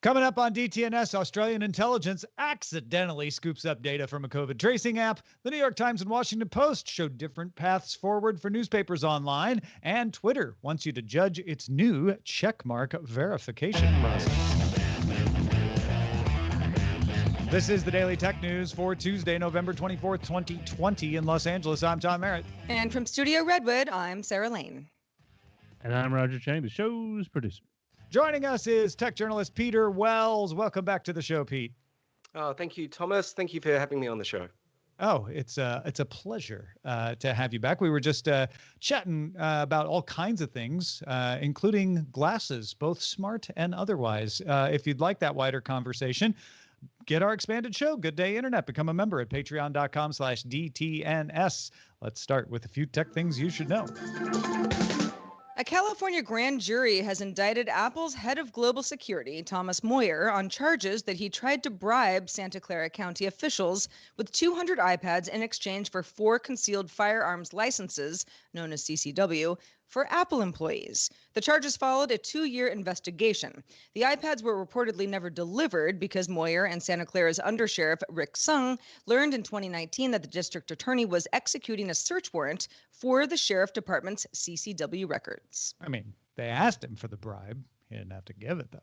Coming up on DTNS, Australian intelligence accidentally scoops up data from a COVID tracing app. The New York Times and Washington Post show different paths forward for newspapers online. And Twitter wants you to judge its new checkmark verification process. This is the Daily Tech News for Tuesday, November 24th, 2020 in Los Angeles. I'm Tom Merritt. And from Studio Redwood, I'm Sarah Lane. And I'm Roger Chang, the show's producer. Joining us is tech journalist Peter Wells. Welcome back to the show, Pete. Oh, thank you, Thomas. Thank you for having me on the show. Oh, it's a pleasure to have you back. We were just chatting about all kinds of things, including glasses, both smart and otherwise. If you'd like that wider conversation, get our expanded show, Good Day Internet. Become a member at patreon.com/DTNS. Let's start with a few tech things you should know. A California grand jury has indicted Apple's head of global security, Thomas Moyer, on charges that he tried to bribe Santa Clara County officials with 200 iPads in exchange for 4 concealed firearms licenses, known as CCW, for Apple employees. The charges followed a 2-year investigation. The iPads were reportedly never delivered because Moyer and Santa Clara's undersheriff, Rick Sung, learned in 2019 that the district attorney was executing a search warrant for the sheriff department's CCW records. I mean, they asked him for the bribe. He didn't have to give it, though.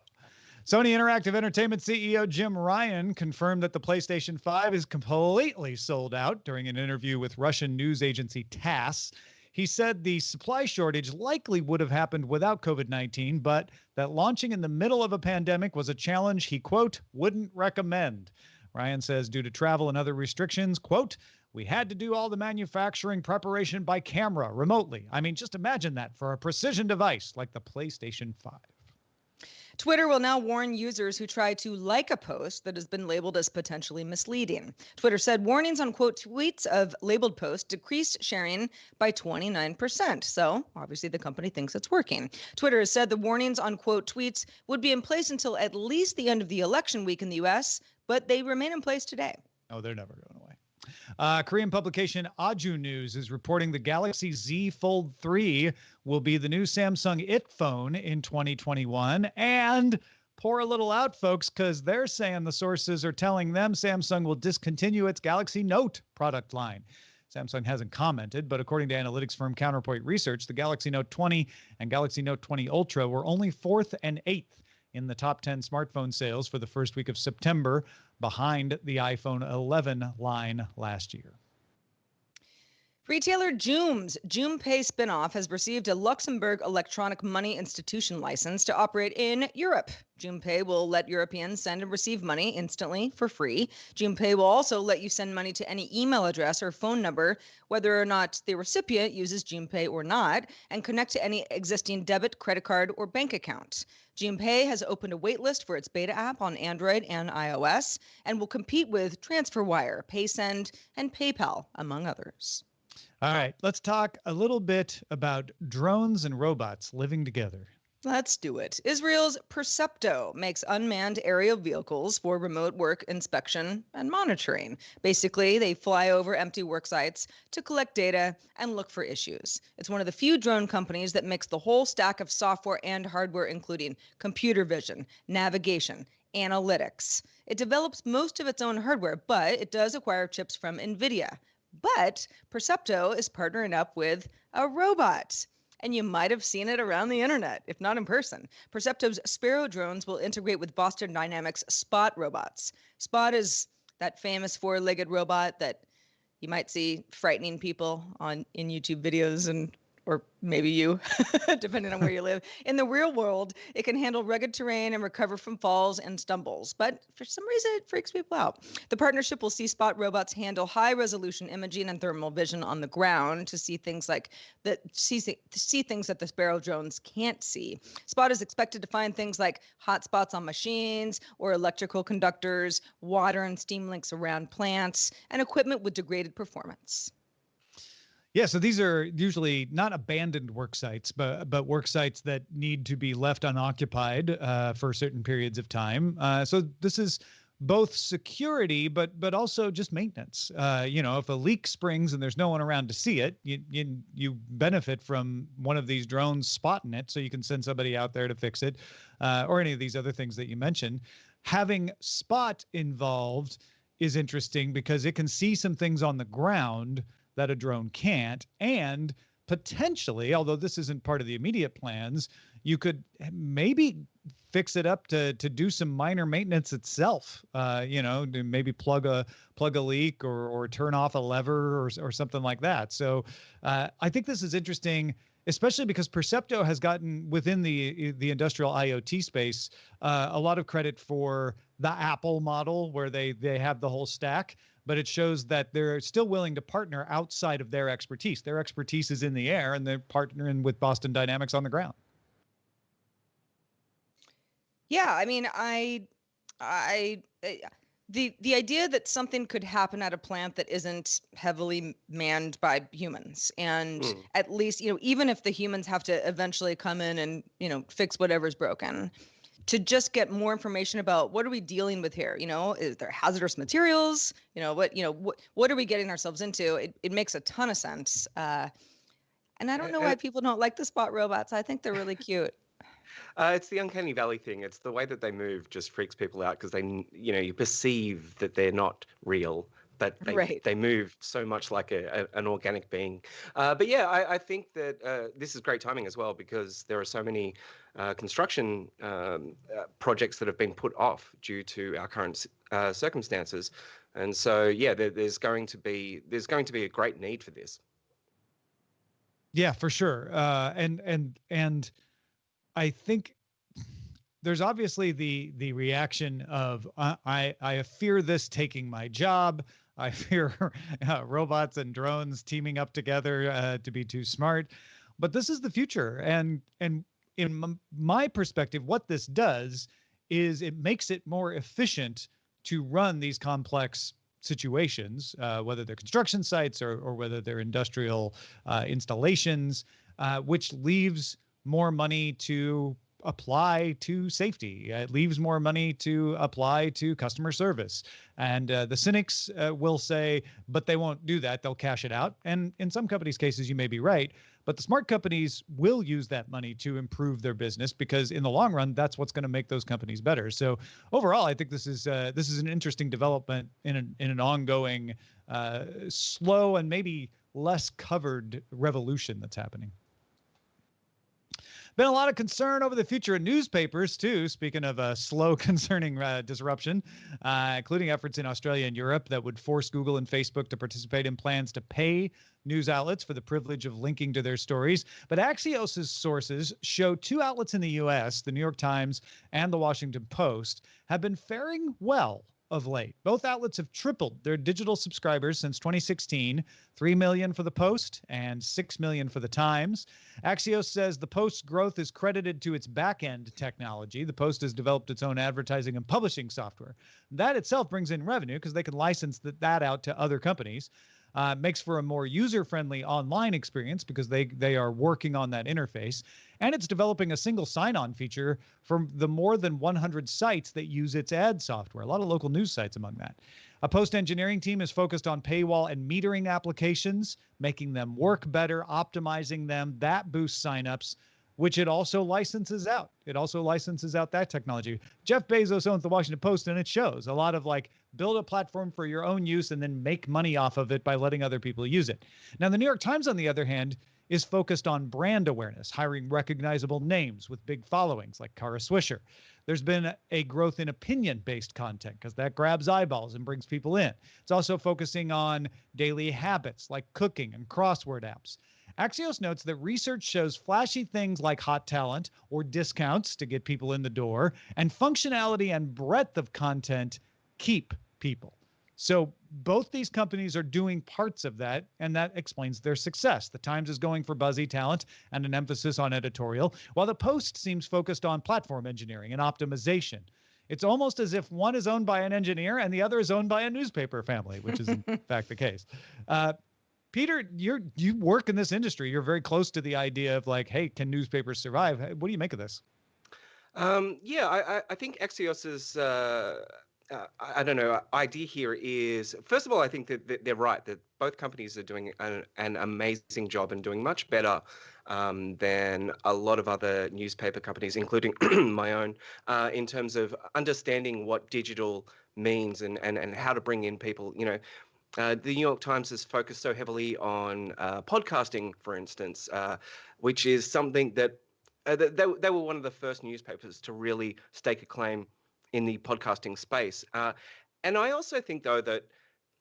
Sony Interactive Entertainment CEO Jim Ryan confirmed that the PlayStation 5 is completely sold out during an interview with Russian news agency TASS. He said the supply shortage likely would have happened without COVID-19, but that launching in the middle of a pandemic was a challenge he, quote, wouldn't recommend. Ryan says due to travel and other restrictions, quote, we had to do all the manufacturing preparation by camera remotely. I mean, just imagine that for a precision device like the PlayStation 5. Twitter will now warn users who try to like a post that has been labeled as potentially misleading. Twitter said warnings on, quote, tweets of labeled posts decreased sharing by 29%. So obviously the company thinks it's working. Twitter has said the warnings on, quote, tweets would be in place until at least the end of the election week in the U.S., but they remain in place today. Oh, they're never going away. Korean publication Aju News is reporting the Galaxy Z Fold 3 will be the new Samsung IT phone in 2021. And pour a little out, folks, because they're saying the sources are telling them Samsung will discontinue its Galaxy Note product line. Samsung hasn't commented, but according to analytics firm Counterpoint Research, the Galaxy Note 20 and Galaxy Note 20 Ultra were only 4th and 8th in the top 10 smartphone sales for the first week of September, behind the iPhone 11 line last year. Retailer Joom's JoomPay spinoff has received a Luxembourg electronic money institution license to operate in Europe. JoomPay will let Europeans send and receive money instantly for free. JoomPay will also let you send money to any email address or phone number, whether or not the recipient uses JoomPay or not, and connect to any existing debit, credit card, or bank account. JoomPay has opened a waitlist for its beta app on Android and iOS and will compete with TransferWire, PaySend, and PayPal, among others. All right, let's talk a little bit about drones and robots living together. Let's do it. Israel's Percepto makes unmanned aerial vehicles for remote work inspection and monitoring. Basically, they fly over empty work sites to collect data and look for issues. It's one of the few drone companies that makes the whole stack of software and hardware, including computer vision, navigation, analytics. It develops most of its own hardware, but it does acquire chips from NVIDIA. But Percepto is partnering up with a robot. And you might have seen it around the internet, if not in person. Percepto's Sparrow drones will integrate with Boston Dynamics Spot robots. Spot is that famous 4-legged robot that you might see frightening people in YouTube videos or maybe you, depending on where you live. In the real world, it can handle rugged terrain and recover from falls and stumbles. But for some reason, it freaks people out. The partnership will see Spot robots handle high-resolution imaging and thermal vision on the ground to see things like see things that the Sparrow drones can't see. Spot is expected to find things like hot spots on machines or electrical conductors, water and steam links around plants, and equipment with degraded performance. Yeah, so these are usually not abandoned work sites, but work sites that need to be left unoccupied for certain periods of time. So this is both security, but also just maintenance. If a leak springs and there's no one around to see it, you benefit from one of these drones spotting it, so you can send somebody out there to fix it, or any of these other things that you mentioned. Having Spot involved is interesting because it can see some things on the ground that a drone can't, and potentially, although this isn't part of the immediate plans, you could maybe fix it up to do some minor maintenance itself. To maybe plug a leak or turn off a lever or something like that. So I think this is interesting, especially because Percepto has gotten within the industrial IoT space a lot of credit for the Apple model, where they have the whole stack. But it shows that they're still willing to partner outside of their expertise. Their expertise is in the air, and they're partnering with Boston Dynamics on the ground. Yeah, I mean, the idea that something could happen at a plant that isn't heavily manned by humans, and at least, even if the humans have to eventually come in and, fix whatever's broken, to just get more information about what are we dealing with here? Is there hazardous materials? What are we getting ourselves into? It makes a ton of sense. And I don't know why people don't like the Spot robots. I think they're really cute. It's the uncanny valley thing. It's the way that they move just freaks people out because you perceive that they're not real, but they move so much like an organic being. But yeah, I think that this is great timing as well, because there are so many construction projects that have been put off due to our current circumstances, and so yeah, there's going to be a great need for this. Yeah, for sure. And I think there's obviously the reaction of I fear this taking my job. I fear robots and drones teaming up together to be too smart. But this is the future. And in my perspective, what this does is it makes it more efficient to run these complex situations, whether they're construction sites or whether they're industrial installations, which leaves more money to apply to safety. It leaves more money to apply to customer service. And the cynics will say, but they won't do that. They'll cash it out. And in some companies' cases, you may be right. But the smart companies will use that money to improve their business, because in the long run, that's what's going to make those companies better. So overall, I think this is an interesting development in an ongoing, slow and maybe less covered revolution that's happening. Been a lot of concern over the future of newspapers, too, speaking of a slow, concerning disruption, including efforts in Australia and Europe that would force Google and Facebook to participate in plans to pay news outlets for the privilege of linking to their stories. But Axios's sources show two outlets in the U.S., the New York Times and the Washington Post, have been faring well of late. Both outlets have tripled their digital subscribers since 2016, 3 million for the Post and 6 million for the Times. Axios says the Post's growth is credited to its back-end technology. The Post has developed its own advertising and publishing software. That itself brings in revenue because they can license that out to other companies. Makes for a more user-friendly online experience because they are working on that interface. And it's developing a single sign-on feature for the more than 100 sites that use its ad software, a lot of local news sites among that. A Post engineering team is focused on paywall and metering applications, making them work better, optimizing them. That boosts signups, which it also licenses out. It also licenses out that technology. Jeff Bezos owns the Washington Post, and it shows a lot of build a platform for your own use and then make money off of it by letting other people use it. Now, the New York Times, on the other hand, is focused on brand awareness, hiring recognizable names with big followings like Kara Swisher. There's been a growth in opinion-based content because that grabs eyeballs and brings people in. It's also focusing on daily habits like cooking and crossword apps. Axios notes that research shows flashy things like hot talent or discounts to get people in the door, and functionality and breadth of content keep people. So both these companies are doing parts of that, and that explains their success. The Times is going for buzzy talent and an emphasis on editorial, while the Post seems focused on platform engineering and optimization. It's almost as if one is owned by an engineer and the other is owned by a newspaper family, which is in fact the case. Peter, you work in this industry. You're very close to the idea of hey, can newspapers survive? What do you make of this? I think Axios's I don't know, idea here is, first of all, I think that they're right, that both companies are doing an amazing job and doing much better than a lot of other newspaper companies, including my own, in terms of understanding what digital means and how to bring in people. The New York Times has focused so heavily on podcasting, for instance, which is something that they were one of the first newspapers to really stake a claim in the podcasting space. And I also think, though, that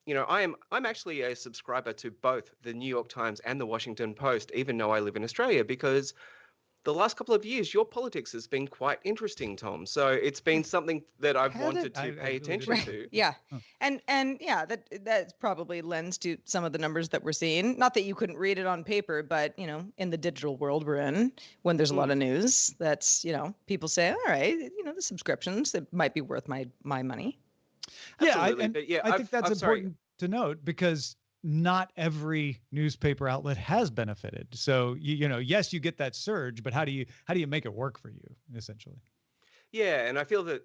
I'm actually a subscriber to both the New York Times and the Washington Post, even though I live in Australia, because the last couple of years, your politics has been quite interesting, Tom. So it's been something that I've wanted to pay attention to. Yeah. And yeah, that probably lends to some of the numbers that we're seeing. Not that you couldn't read it on paper, but in the digital world we're in, when there's a lot of news, that's, people say, all right, the subscriptions, it might be worth my money. Absolutely. Yeah, I think that's important to note, because not every newspaper outlet has benefited. So yes, you get that surge, but how do you make it work for you, essentially? Yeah, and I feel that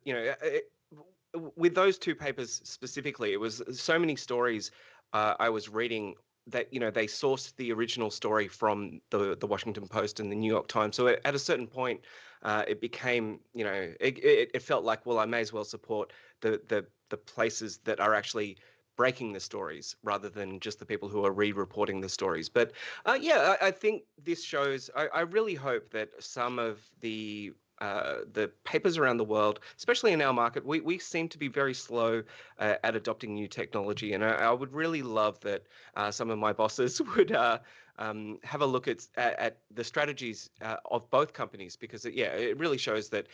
with those two papers specifically, it was so many stories I was reading that they sourced the original story from the Washington Post and the New York Times. So at a certain point, it became it felt like, well, I may as well support the places that are actually breaking the stories rather than just the people who are re-reporting the stories. But I think this shows, I really hope that some of the papers around the world, especially in our market, we seem to be very slow at adopting new technology. And I would really love that some of my bosses would have a look at the strategies of both companies, because it really shows that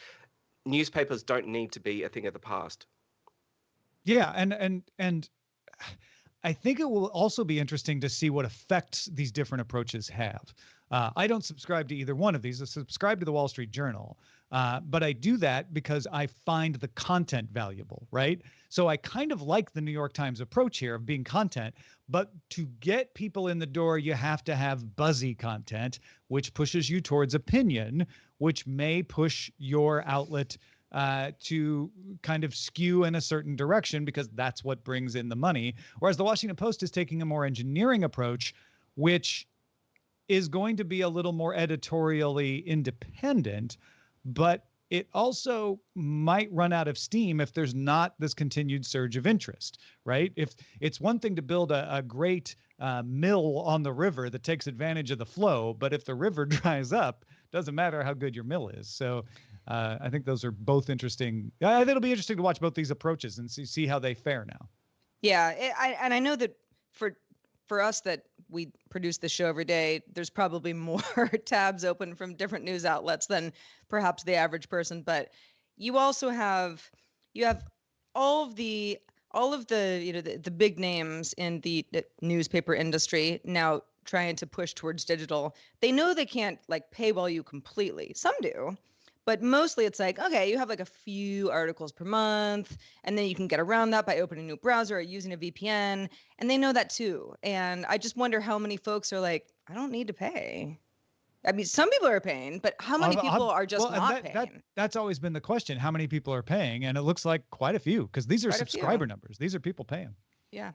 newspapers don't need to be a thing of the past. Yeah, and I think it will also be interesting to see what effects these different approaches have. I don't subscribe to either one of these. I subscribe to the Wall Street Journal, but I do that because I find the content valuable, right? So I kind of like the New York Times approach here of being content, but to get people in the door, you have to have buzzy content, which pushes you towards opinion, which may push your outlet to kind of skew in a certain direction, because that's what brings in the money. Whereas the Washington Post is taking a more engineering approach, which is going to be a little more editorially independent, but it also might run out of steam if there's not this continued surge of interest, right? If it's one thing to build a great mill on the river that takes advantage of the flow, but if the river dries up, doesn't matter how good your mill is. So I think those are both interesting. I think it'll be interesting to watch both these approaches and see how they fare now. Yeah, I know that for us that we produce the show every day, there's probably more tabs open from different news outlets than perhaps the average person. But you also have all of the the big names in the newspaper industry now trying to push towards digital. They know they can't paywall you completely. Some do. But mostly it's okay, you have a few articles per month, and then you can get around that by opening a new browser or using a VPN. And they know that too. And I just wonder how many folks are I don't need to pay. I mean, some people are paying, but how many people are just not paying? That's always been the question. How many people are paying? And it looks like quite a few, because these are subscriber numbers. These are people paying. Yeah.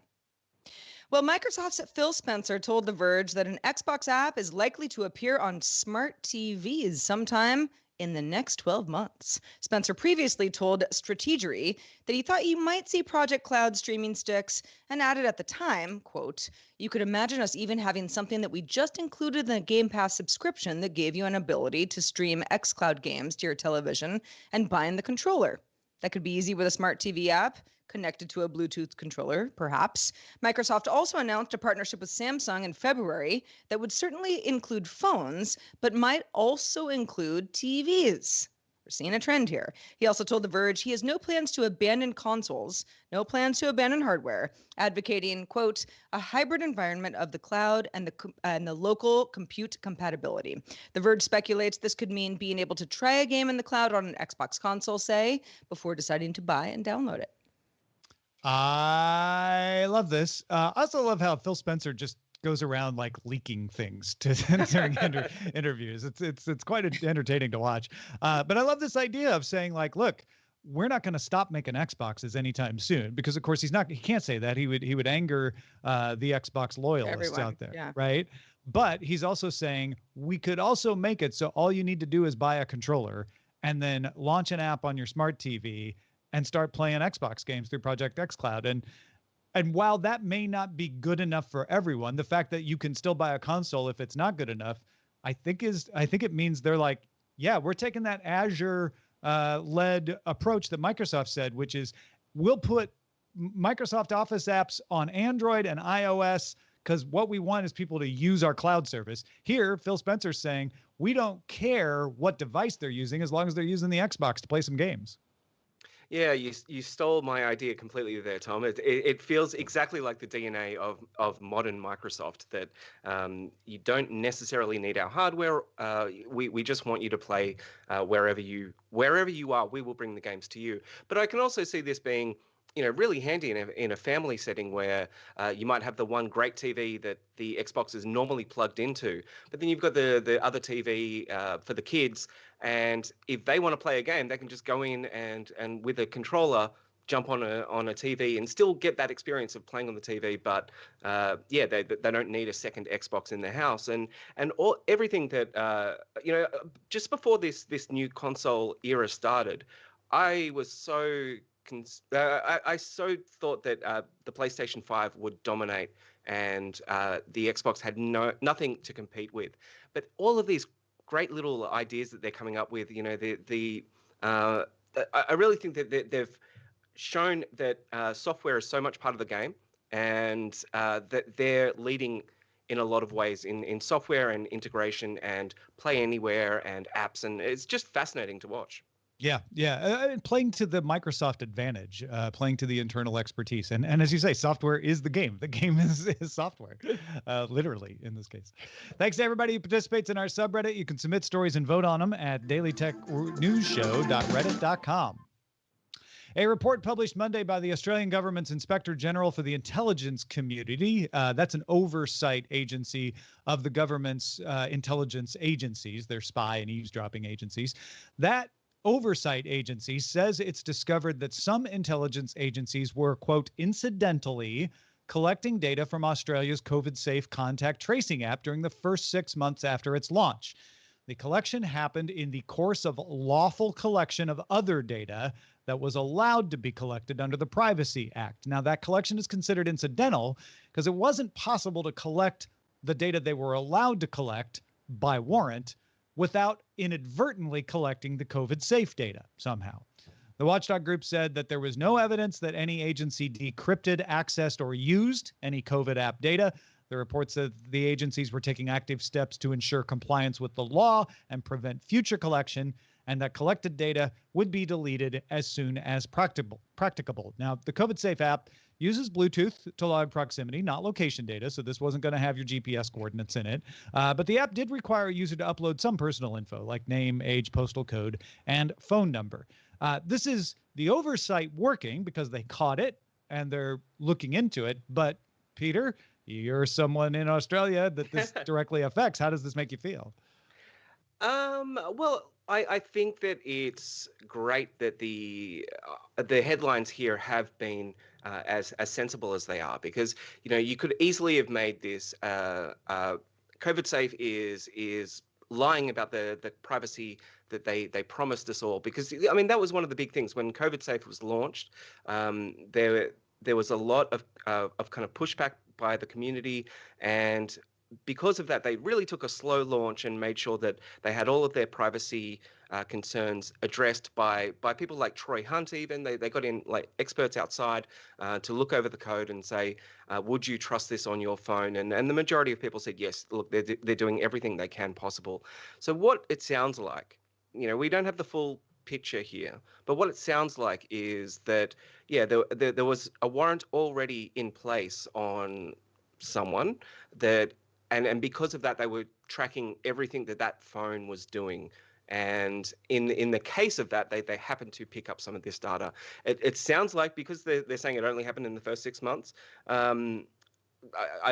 Well, Microsoft's Phil Spencer told The Verge that an Xbox app is likely to appear on smart TVs sometime in the next 12 months. Spencer previously told Strategery that he thought you might see Project Cloud streaming sticks, and added at the time, quote, "You could imagine us even having something that we just included in the Game Pass subscription that gave you an ability to stream xCloud games to your television and bind the controller. That could be easy with a smart TV app connected to a Bluetooth controller, perhaps." Microsoft also announced a partnership with Samsung in February that would certainly include phones, but might also include TVs. We're seeing a trend here. He also told The Verge he has no plans to abandon consoles, no plans to abandon hardware, advocating, quote, "a hybrid environment of the cloud and the local compute compatibility." The Verge speculates this could mean being able to try a game in the cloud on an Xbox console, say, before deciding to buy and download it. I love this. I also love how Phil Spencer just goes around leaking things during interviews. It's quite entertaining to watch. But I love this idea of saying look, we're not going to stop making Xboxes anytime soon, because of course he can't say that. He would anger the Xbox loyalists out there, yeah. right? But he's also saying we could also make it so all you need to do is buy a controller and then launch an app on your smart TV and start playing Xbox games through Project xCloud. And while that may not be good enough for everyone, the fact that you can still buy a console if it's not good enough, I think it means they're like, yeah, we're taking that Azure led approach that Microsoft said, which is we'll put Microsoft Office apps on Android and iOS because what we want is people to use our cloud service. Here, Phil Spencer's saying we don't care what device they're using as long as they're using the Xbox to play some games. Yeah, you stole my idea completely there, Tom. It feels exactly like the DNA of modern Microsoft, that you don't necessarily need our hardware. We just want you to play wherever you are. We will bring the games to you. But I can also see this being, really handy in a family setting where you might have the one great TV that the Xbox is normally plugged into, but then you've got the other TV for the kids, and if they want to play a game, they can just go in and with a controller jump on a TV and still get that experience of playing on the TV. But they don't need a second Xbox in their house, and everything that just before this new console era started, I was so. I so thought that the PlayStation 5 would dominate and the Xbox had nothing to compete with. But all of these great little ideas that they're coming up with, I really think that they've shown that software is so much part of the game, and that they're leading in a lot of ways in software and integration and play anywhere and apps, and it's just fascinating to watch. Yeah, playing to the Microsoft advantage, playing to the internal expertise, and as you say, software is the game. The game is software, literally in this case. Thanks to everybody who participates in our subreddit. You can submit stories and vote on them at dailytechnewsshow.reddit.com. A report published Monday by the Australian government's Inspector General for the Intelligence Community, that's an oversight agency of the government's intelligence agencies, their spy and eavesdropping agencies. That oversight agency says it's discovered that some intelligence agencies were, quote, incidentally collecting data from Australia's COVID-safe contact tracing app during the first 6 months after its launch. The collection happened in the course of lawful collection of other data that was allowed to be collected under the Privacy Act. Now, that collection is considered incidental because it wasn't possible to collect the data they were allowed to collect by warrant without inadvertently collecting the COVID-safe data somehow. The watchdog group said that there was no evidence that any agency decrypted, accessed, or used any COVID app data. The report said the agencies were taking active steps to ensure compliance with the law and prevent future collection, and that collected data would be deleted as soon as practicable. Now, the COVID-safe app uses Bluetooth to log proximity, not location data, so this wasn't going to have your GPS coordinates in it. But the app did require a user to upload some personal info, like name, age, postal code, and phone number. This is the oversight working because they caught it and they're looking into it. But, Peter, you're someone in Australia that this directly affects. How does this make you feel? Well, I think that it's great that the headlines here have been as sensible as they are, because you could easily have made this COVID safe is lying about the privacy that they promised us all, because I mean that was one of the big things when COVID safe was launched. There was a lot of kind of pushback by the community, and because of that, they really took a slow launch and made sure that they had all of their privacy concerns addressed by people like Troy Hunt. Even they got in like experts outside to look over the code and say, would you trust this on your phone? And the majority of people said yes. Look, they're doing everything they can possible. So what it sounds like, we don't have the full picture here, but what it sounds like is that there was a warrant already in place on someone that. And because of that, they were tracking everything that phone was doing. And in the case of that, they happened to pick up some of this data. It sounds like, because they're saying it only happened in the first 6 months, I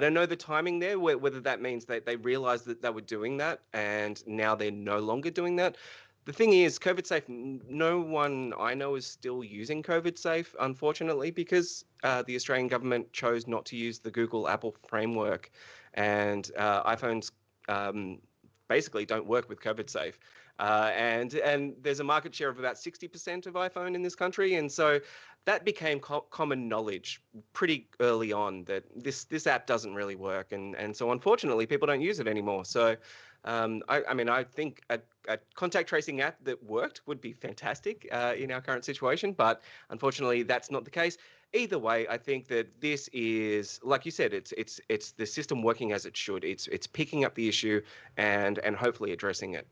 don't know the timing there, whether that means that they realized that they were doing that and now they're no longer doing that. The thing is, COVID Safe, no one I know is still using COVID Safe, unfortunately, because the Australian government chose not to use the Google Apple framework, and iPhones basically don't work with COVID Safe. And there's a market share of about 60% of iPhone in this country, and so that became common knowledge pretty early on that this app doesn't really work, and so unfortunately people don't use it anymore. So I mean, I think a contact tracing app that worked would be fantastic in our current situation, but unfortunately that's not the case. Either way, I think that this is, like you said, it's the system working as it should. It's picking up the issue and hopefully addressing it.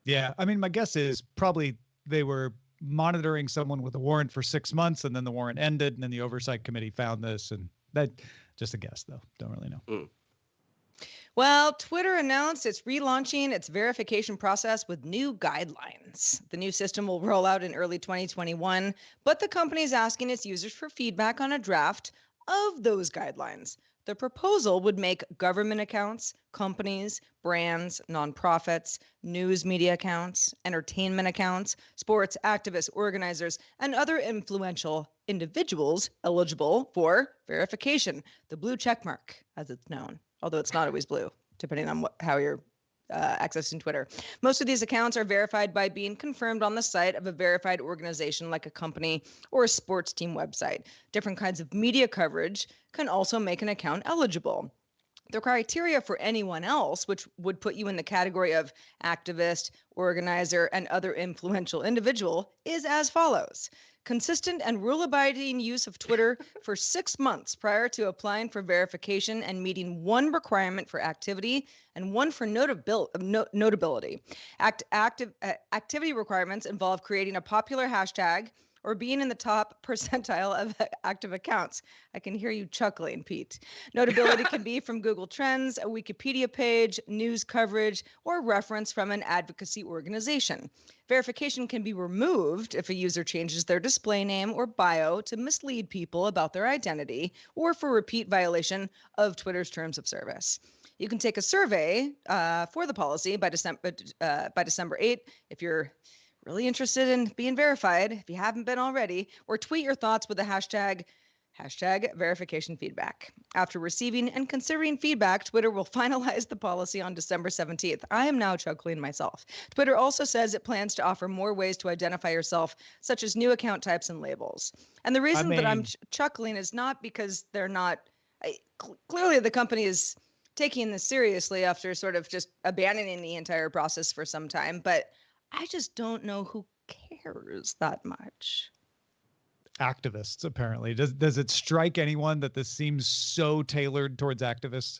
Yeah, I mean, my guess is probably they were monitoring someone with a warrant for 6 months, and then the warrant ended, and then the oversight committee found this, and that just a guess though. Don't really know. Well, Twitter announced it's relaunching its verification process with new guidelines. The new system will roll out in early 2021, but the company is asking its users for feedback on a draft of those guidelines. The proposal would make government accounts, companies, brands, nonprofits, news media accounts, entertainment accounts, sports activists, organizers, and other influential individuals eligible for verification, the blue check mark, as it's known, although it's not always blue, depending on how you're accessing Twitter. Most of these accounts are verified by being confirmed on the site of a verified organization like a company or a sports team website. Different kinds of media coverage can also make an account eligible. The criteria for anyone else, which would put you in the category of activist, organizer, and other influential individual, is as follows. Consistent and rule-abiding use of Twitter for 6 months prior to applying for verification and meeting one requirement for activity and one for notability. Activity requirements involve creating a popular hashtag or being in the top percentile of active accounts. I can hear you chuckling, Pete. Notability can be from Google Trends, a Wikipedia page, news coverage, or reference from an advocacy organization. Verification can be removed if a user changes their display name or bio to mislead people about their identity or for repeat violation of Twitter's terms of service. You can take a survey for the policy by December 8th if you're really interested in being verified, if you haven't been already, or tweet your thoughts with the hashtag verification feedback. After receiving and considering feedback, Twitter will finalize the policy on December 17th. I am now chuckling myself. Twitter also says it plans to offer more ways to identify yourself, such as new account types and labels. And the reason that I'm chuckling is not because they're not, clearly the company is taking this seriously after sort of just abandoning the entire process for some time, but I just don't know who cares that much. Activists, apparently. Does it strike anyone that this seems so tailored towards activists?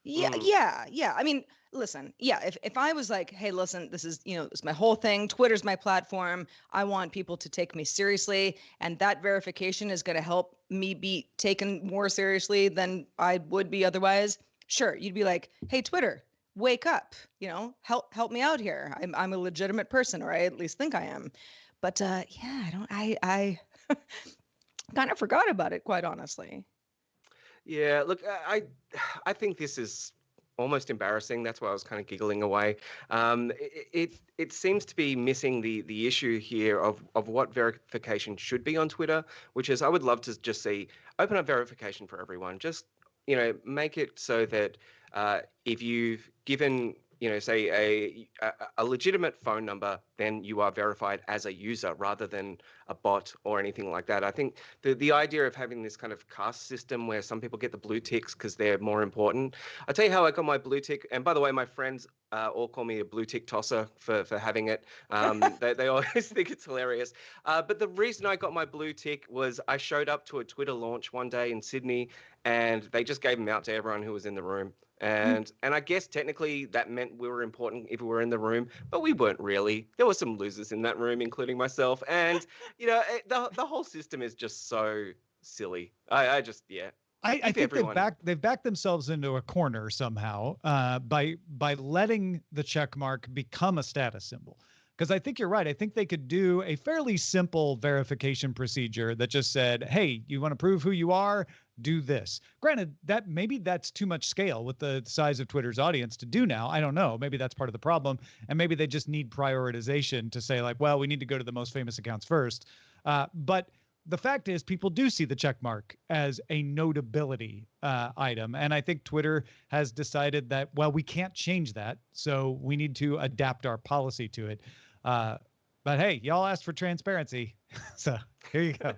Yeah. I mean, listen, if I was like, hey, listen, this is my whole thing. Twitter's my platform. I want people to take me seriously, and that verification is going to help me be taken more seriously than I would be otherwise. Sure, you'd be like, hey, Twitter, wake up, help me out here. I'm a legitimate person, or I at least think I am. But I kind of forgot about it, quite honestly. Yeah, look, I think this is almost embarrassing. That's why I was kind of giggling away. It seems to be missing the issue here of what verification should be on Twitter, which is I would love to just see open up verification for everyone. Just make it so that if you've given, say a legitimate phone number, then you are verified as a user rather than a bot or anything like that. I think the idea of having this kind of caste system where some people get the blue ticks because they're more important. I'll tell you how I got my blue tick. And by the way, my friends all call me a blue tick tosser for having it. They always think it's hilarious. But the reason I got my blue tick was I showed up to a Twitter launch one day in Sydney, and they just gave them out to everyone who was in the room. And I guess technically that meant we were important if we were in the room, but we weren't really. There were some losers in that room, including myself. And, the whole system is just so silly. I think they've backed themselves into a corner somehow by letting the check mark become a status symbol. Because I think you're right. I think they could do a fairly simple verification procedure that just said, hey, you want to prove who you are? Do this. Granted, that maybe that's too much scale with the size of Twitter's audience to do now. I don't know. Maybe that's part of the problem. And maybe they just need prioritization to say, like, well, we need to go to the most famous accounts first. But the fact is, people do see the check mark as a notability item. And I think Twitter has decided that, well, we can't change that. So we need to adapt our policy to it. But hey, y'all asked for transparency. So here you go.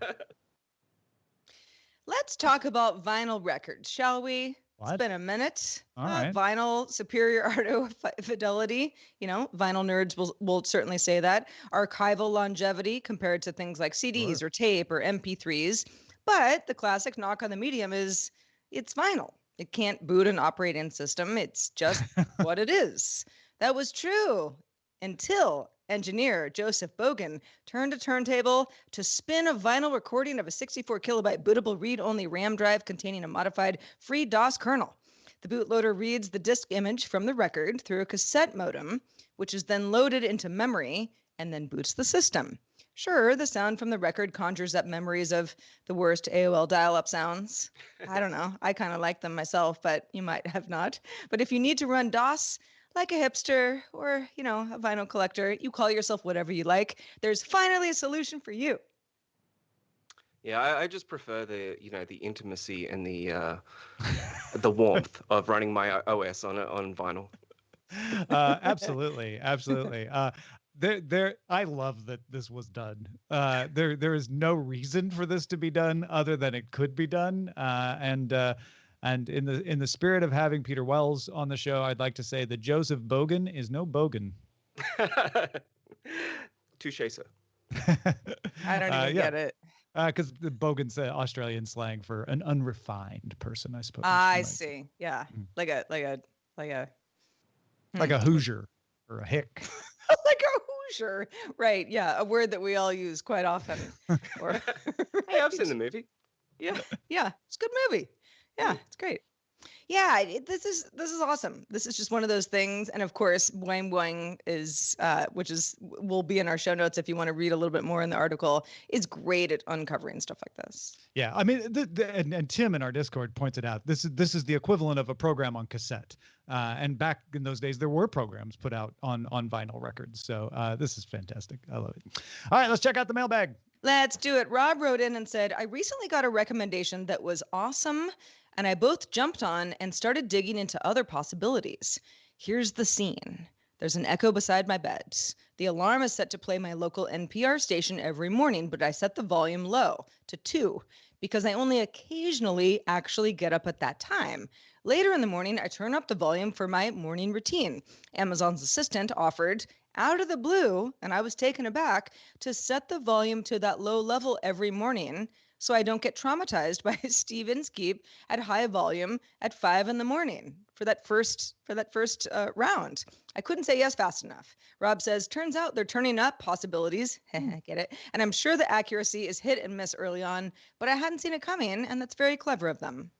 Let's talk about vinyl records, shall we? What? It's been a minute. All right. Vinyl superior audio fidelity. Vinyl nerds will certainly say that. Archival longevity compared to things like CDs or tape or MP3s. But the classic knock on the medium is it's vinyl. It can't boot an operating system. It's just what it is. That was true until engineer Joseph Bogan turned a turntable to spin a vinyl recording of a 64 kilobyte bootable read-only RAM drive containing a modified free DOS kernel. The bootloader reads the disk image from the record through a cassette modem, which is then loaded into memory and then boots the system. Sure, the sound from the record conjures up memories of the worst AOL dial-up sounds. I don't know. I kind of like them myself, but you might have not. But if you need to run DOS, like a hipster or, a vinyl collector, you call yourself whatever you like, there's finally a solution for you. Yeah, I just prefer the intimacy and the warmth of running my OS on vinyl. Absolutely. I love that this was done. There is no reason for this to be done other than it could be done. And in the spirit of having Peter Wells on the show, I'd like to say that Joseph Bogan is no bogan. Touche, sir. I don't even get it. Because the bogan's Australian slang for an unrefined person, I suppose. I see. Yeah, like a Hoosier or a hick. Like a Hoosier, right? Yeah, a word that we all use quite often. Hey, I've seen the movie. Yeah, it's a good movie. Yeah, it's great. Yeah, this is awesome. This is just one of those things, and of course, Boing Boing is, will be in our show notes if you want to read a little bit more in the article. Is great at uncovering stuff like this. Yeah, I mean, and Tim in our Discord pointed out this is the equivalent of a program on cassette. And back in those days, there were programs put out on vinyl records. So this is fantastic. I love it. All right, let's check out the mailbag. Let's do it. Rob wrote in and said, I recently got a recommendation that was awesome, and I both jumped on and started digging into other possibilities. Here's the scene. There's an echo beside my bed. The alarm is set to play my local NPR station every morning, but I set the volume low to 2 because I only occasionally actually get up at that time. Later in the morning, I turn up the volume for my morning routine. Amazon's assistant offered, out of the blue, and I was taken aback, to set the volume to that low level every morning so I don't get traumatized by Steve Inskeep at high volume at 5 a.m. for that first round. I couldn't say yes fast enough. Rob says, turns out they're turning up possibilities. Get it? And I'm sure the accuracy is hit and miss early on, but I hadn't seen it coming, and that's very clever of them.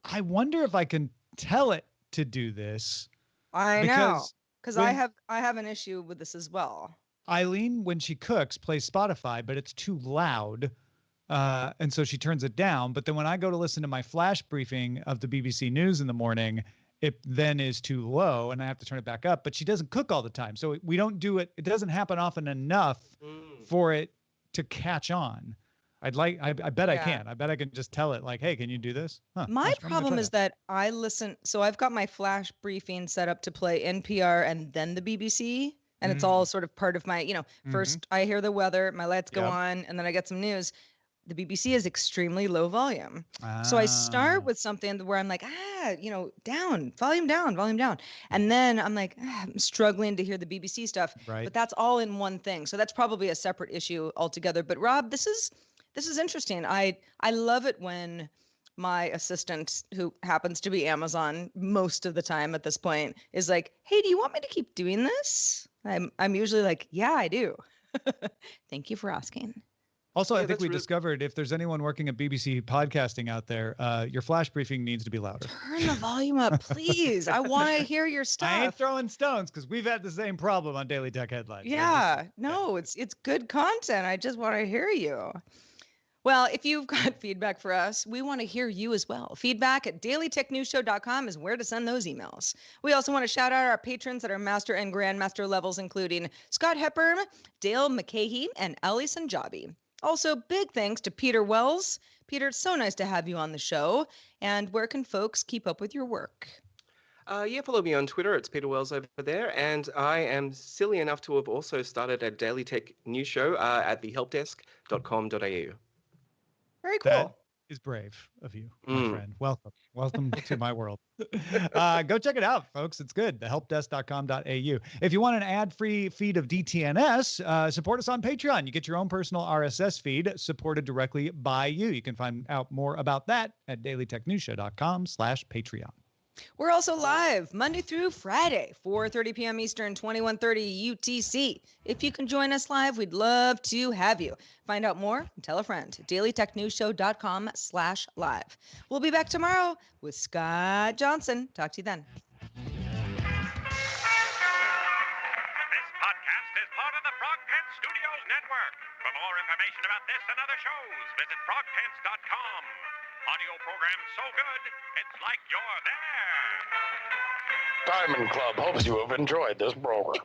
I wonder if I can tell it to do this. I know. Because I have an issue with this as well. Eileen, when she cooks, plays Spotify, but it's too loud. And so she turns it down. But then when I go to listen to my flash briefing of the BBC News in the morning, it then is too low and I have to turn it back up. But she doesn't cook all the time. So we don't do it. It doesn't happen often enough for it to catch on. I bet I can. I bet I can just tell it like, hey, can you do this? My problem is that I listen. So I've got my flash briefing set up to play NPR and then the BBC. And it's all sort of part of my, first I hear the weather, my lights go on, and then I get some news. The BBC is extremely low volume. So I start with something where I'm like, down, volume down. And then I'm like, I'm struggling to hear the BBC stuff. Right. But that's all in one thing. So that's probably a separate issue altogether. But Rob, this is interesting. I love it when my assistant, who happens to be Amazon most of the time at this point, is like, hey, do you want me to keep doing this? I'm usually like, yeah, I do. Thank you for asking. Also, Yeah, I think we discovered if there's anyone working at BBC podcasting out there, your flash briefing needs to be louder. Turn the volume up, please. I want to hear your stuff. I ain't throwing stones because we've had the same problem on Daily Tech Headlines. Yeah, no, it's good content. I just want to hear you. Well, if you've got feedback for us, we want to hear you as well. Feedback at dailytechnewsshow.com is where to send those emails. We also want to shout out our patrons at our master and grandmaster levels, including Scott Hepburn, Dale McCahey, and Ali Sanjabi. Also, big thanks to Peter Wells. Peter, it's so nice to have you on the show. And where can folks keep up with your work? Follow me on Twitter. It's Peter Wells over there. And I am silly enough to have also started a Daily Tech News show at thehelpdesk.com.au. Very cool. That is brave of you, my friend. Welcome. Welcome to my world. Go check it out, folks. It's good. Thehelpdesk.com.au. If you want an ad-free feed of DTNS, support us on Patreon. You get your own personal RSS feed supported directly by you. You can find out more about that at dailytechnewsshow.com/Patreon. We're also live Monday through Friday, 4:30 p.m. Eastern, 21:30 UTC. If you can join us live, we'd love to have you. Find out more and tell a friend. dailytechnewsshow.com/live. We'll be back tomorrow with Scott Johnson. Talk to you then. This podcast is part of the Frog Pants Studios Network. For more information about this and other shows, visit frogpants.com. Audio program so good, it's like you're there. Diamond Club hopes you have enjoyed this program.